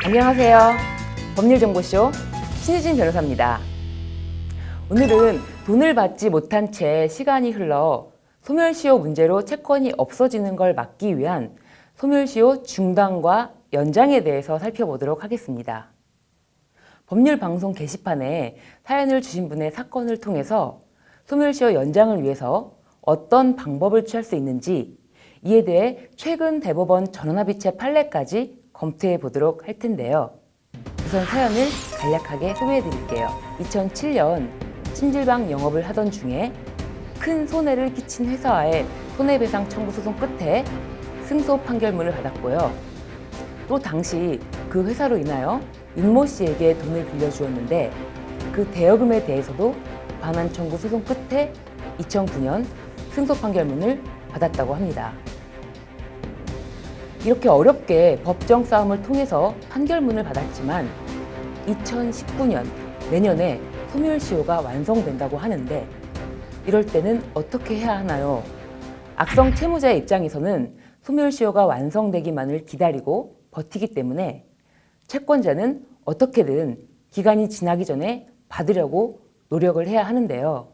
안녕하세요. 법률정보쇼 신유진 변호사입니다. 오늘은 돈을 받지 못한 채 시간이 흘러 소멸시효 문제로 채권이 없어지는 걸 막기 위한 소멸시효 중단과 연장에 대해서 살펴보도록 하겠습니다. 법률방송 게시판에 사연을 주신 분의 사건을 통해서 소멸시효 연장을 위해서 어떤 방법을 취할 수 있는지 이에 대해 최근 대법원 전원합의체 판례까지 검토해 보도록 할 텐데요. 우선 사연을 간략하게 소개해 드릴게요. 2007년 찜질방 영업을 하던 중에 큰 손해를 끼친 회사와의 손해배상 청구 소송 끝에 승소 판결문을 받았고요. 또 당시 그 회사로 인하여 윤모 씨에게 돈을 빌려주었는데 그 대여금에 대해서도 반환 청구 소송 끝에 2009년 승소 판결문을 받았다고 합니다. 이렇게 어렵게 법정 싸움을 통해서 판결문을 받았지만 2019년 내년에 소멸시효가 완성된다고 하는데 이럴 때는 어떻게 해야 하나요? 악성 채무자의 입장에서는 소멸시효가 완성되기만을 기다리고 버티기 때문에 채권자는 어떻게든 기간이 지나기 전에 받으려고 노력을 해야 하는데요.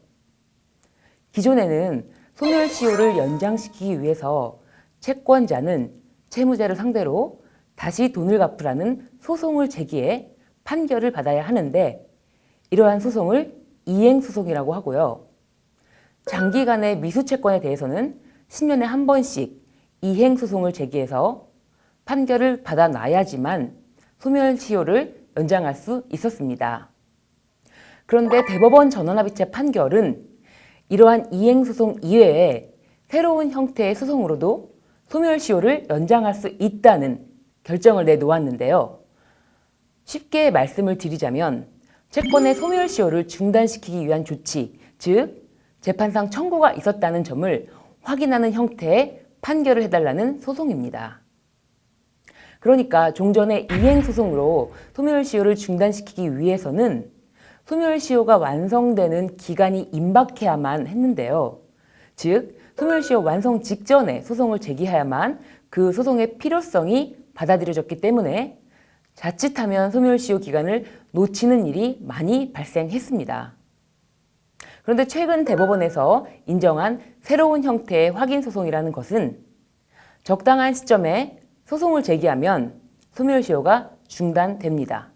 기존에는 소멸시효를 연장시키기 위해서 채권자는 채무자를 상대로 다시 돈을 갚으라는 소송을 제기해 판결을 받아야 하는데 이러한 소송을 이행소송이라고 하고요. 장기간의 미수채권에 대해서는 10년에 한 번씩 이행소송을 제기해서 판결을 받아놔야지만 소멸시효를 연장할 수 있었습니다. 그런데 대법원 전원합의체 판결은 이러한 이행소송 이외에 새로운 형태의 소송으로도 소멸시효를 연장할 수 있다는 결정을 내놓았는데요. 쉽게 말씀을 드리자면 채권의 소멸시효를 중단시키기 위한 조치, 즉 재판상 청구가 있었다는 점을 확인하는 형태의 판결을 해달라는 소송입니다. 그러니까 종전의 이행소송으로 소멸시효를 중단시키기 위해서는 소멸시효가 완성되는 기간이 임박해야만 했는데요. 즉 소멸시효 완성 직전에 소송을 제기해야만 그 소송의 필요성이 받아들여졌기 때문에 자칫하면 소멸시효 기간을 놓치는 일이 많이 발생했습니다. 그런데 최근 대법원에서 인정한 새로운 형태의 확인소송이라는 것은 적당한 시점에 소송을 제기하면 소멸시효가 중단됩니다.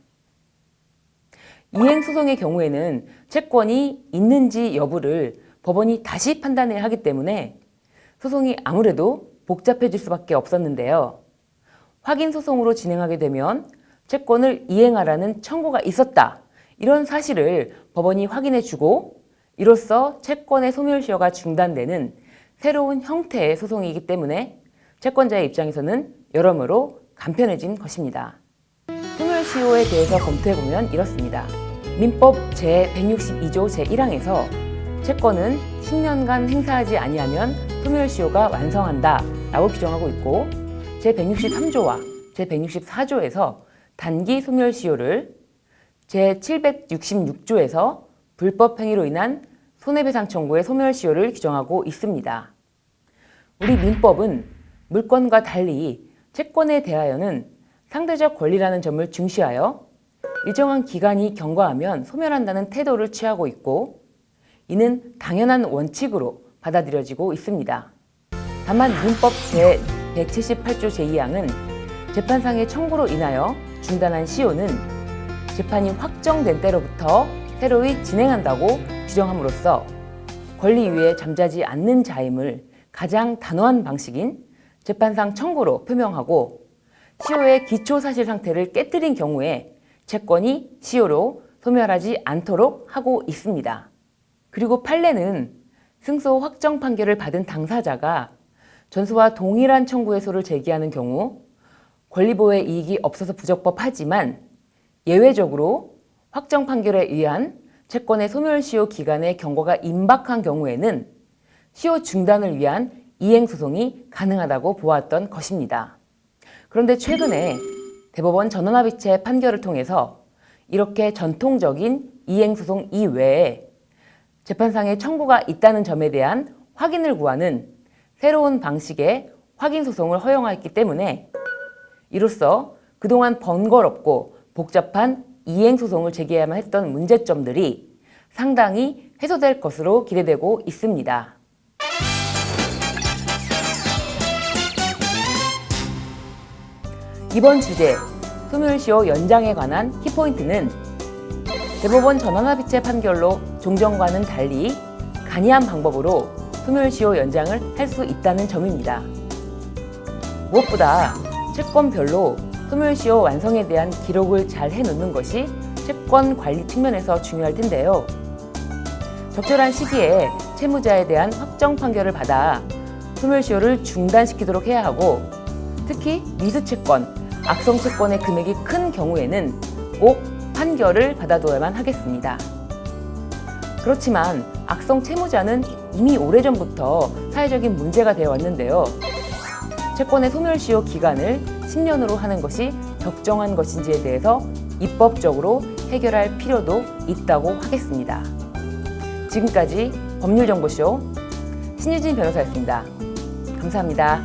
이행소송의 경우에는 채권이 있는지 여부를 법원이 다시 판단해야 하기 때문에 소송이 아무래도 복잡해질 수밖에 없었는데요. 확인소송으로 진행하게 되면 채권을 이행하라는 청구가 있었다. 이런 사실을 법원이 확인해주고 이로써 채권의 소멸시효가 중단되는 새로운 형태의 소송이기 때문에 채권자의 입장에서는 여러모로 간편해진 것입니다. 소멸시효에 대해서 검토해보면 이렇습니다. 민법 제162조 제1항에서 채권은 10년간 행사하지 아니하면 소멸시효가 완성한다 라고 규정하고 있고 제163조와 제164조에서 단기 소멸시효를 제766조에서 불법행위로 인한 손해배상 청구의 소멸시효를 규정하고 있습니다. 우리 민법은 물권과 달리 채권에 대하여는 상대적 권리라는 점을 중시하여 일정한 기간이 경과하면 소멸한다는 태도를 취하고 있고 이는 당연한 원칙으로 받아들여지고 있습니다. 다만 민법 제178조 제2항은 재판상의 청구로 인하여 중단한 시효는 재판이 확정된 때로부터 새로이 진행한다고 규정함으로써 권리 위에 잠자지 않는 자임을 가장 단호한 방식인 재판상 청구로 표명하고 시효의 기초사실 상태를 깨뜨린 경우에 채권이 시효로 소멸하지 않도록 하고 있습니다. 그리고 판례는 승소 확정 판결을 받은 당사자가 전소와 동일한 청구해소를 제기하는 경우 권리보호의 이익이 없어서 부적법하지만 예외적으로 확정 판결에 의한 채권의 소멸시효 기간의 경과가 임박한 경우에는 시효 중단을 위한 이행소송이 가능하다고 보았던 것입니다. 그런데 최근에 대법원 전원합의체 판결을 통해서 이렇게 전통적인 이행소송 이외에 재판상의 청구가 있다는 점에 대한 확인을 구하는 새로운 방식의 확인소송을 허용하였기 때문에 이로써 그동안 번거롭고 복잡한 이행소송을 제기해야만 했던 문제점들이 상당히 해소될 것으로 기대되고 있습니다. 이번 주제 소멸시효 연장에 관한 키포인트는 대법원 전원합의체 판결로 종전과는 달리 간이한 방법으로 소멸시효 연장을 할 수 있다는 점입니다. 무엇보다 채권별로 소멸시효 완성에 대한 기록을 잘 해놓는 것이 채권 관리 측면에서 중요할 텐데요. 적절한 시기에 채무자에 대한 확정 판결을 받아 소멸시효를 중단시키도록 해야 하고, 특히 미수채권, 악성채권의 금액이 큰 경우에는 꼭 판결을 받아둬야만 하겠습니다. 그렇지만 악성 채무자는 이미 오래전부터 사회적인 문제가 되어 왔는데요. 채권의 소멸시효 기간을 10년으로 하는 것이 적정한 것인지에 대해서 입법적으로 해결할 필요도 있다고 하겠습니다. 지금까지 법률정보쇼 신유진 변호사였습니다. 감사합니다.